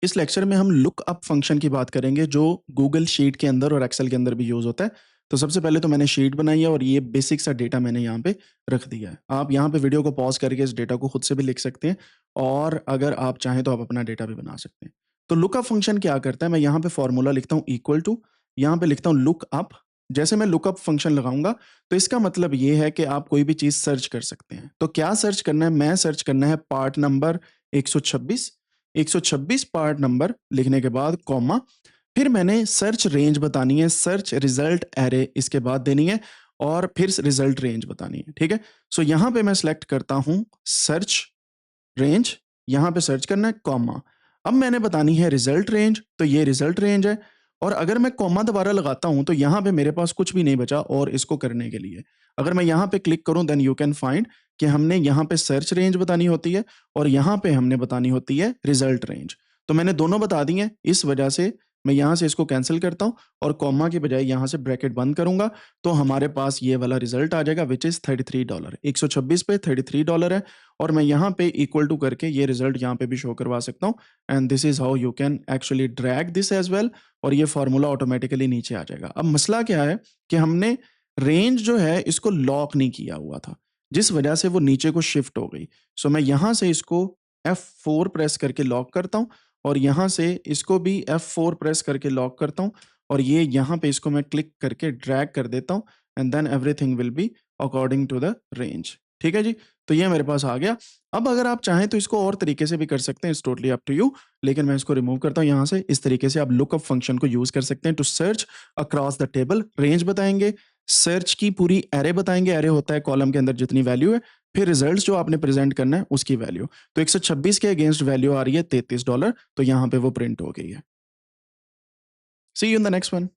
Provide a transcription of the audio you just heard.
इस लेक्चर में हम लुक अप फंक्शन की बात करेंगे जो गूगल शीट के अंदर और एक्सेल के अंदर भी यूज़ होता है। तो सबसे पहले तो मैंने शीट बनाई है और ये बेसिक सा डेटा मैंने यहाँ पे रख दिया है। आप यहाँ पे वीडियो को पॉज़ करके इस डेटा को खुद से भी लिख सकते हैं और अगर आप चाहें तो आप अपना डेटा भी बना सकते हैं। तो लुक अप फंक्शन क्या करता है, मैं यहाँ पे फ़ॉर्मूला लिखता हूँ इक्वल टू, यहाँ पे लिखता हूँ लुक अप। जैसे मैं लुक अप फंक्शन लगाऊँगा तो इसका मतलब ये है कि आप कोई भी चीज़ सर्च कर सकते हैं। तो क्या सर्च करना है? मैं सर्च करना है पार्ट नंबर 126। 126 पार्ट नंबर लिखने के बाद कॉमा, फिर मैंने सर्च रेंज बतानी है, सर्च रिजल्ट एरे इसके बाद देनी है और फिर रिजल्ट रेंज बतानी है, ठीक है? सो यहाँ पे मैं सेलेक्ट करता हूँ सर्च रेंज, यहाँ पे सर्च करना है कॉमा। अब मैंने बतानी है रिजल्ट रेंज, तो ये रिजल्ट रेंज है और अगर मैं कॉमा दोबारा लगाता हूँ तो यहाँ पे मेरे पास कुछ भी नहीं बचा और इसको करने के लिए। अगर मैं यहाँ पे क्लिक करूँ देन यू कैन फाइंड कि हमने यहाँ पे सर्च रेंज बतानी होती है और यहाँ पे हमने बतानी होती है रिजल्ट रेंज। तो मैंने दोनों बता दी हैं, इस वजह से मैं यहाँ से इसको कैंसल करता हूँ और कॉमा की बजाय यहाँ से ब्रैकेट बंद करूँगा, तो हमारे पास ये वाला रिजल्ट आ जाएगा व्हिच इज़ $33। 126 पे $33 है और मैं यहाँ पे इक्वल टू करके ये रिजल्ट यहाँ पे भी शो करवा सकता हूँ and this is how you can actually drag this as well और ये फ़ॉर्मूला ऑटोमैटिकली नीचे आ जाएगा। अब मसला क्या है कि हमने रेंज जो है इसको लॉक नहीं किया हुआ था, जिस वजह से वो नीचे को शिफ्ट हो गई। सो मैं यहाँ से इसको F4 प्रेस करके लॉक करता हूँ और यहाँ से इसको भी F4 प्रेस करके लॉक करता हूँ और ये यहाँ पे इसको मैं क्लिक करके ड्रैग कर देता हूँ and then everything will be according to the range. ठीक है जी? तो ये मेरे पास आ गया। अब अगर आप चाहें तो इसको और तरीके से भी कर सकते हैं, it's totally up to you, लेकिन मैं इसको रिमूव करता हूँ यहाँ से। इस तरीके से आप लुकअप फंक्शन को यूज़ कर सकते हैं to search across the table. Range बताएँगे, सर्च की पूरी एरे बताएँगे, एरे होता है कॉलम के अंदर जितनी वैल्यू है, फिर रिजल्ट्स जो आपने प्रेज़ेंट करना है उसकी वैल्यू। तो 126 के अगेंस्ट वैल्यू आ रही है $33, तो यहाँ पे वो प्रिंट हो गई है। See you in the next one.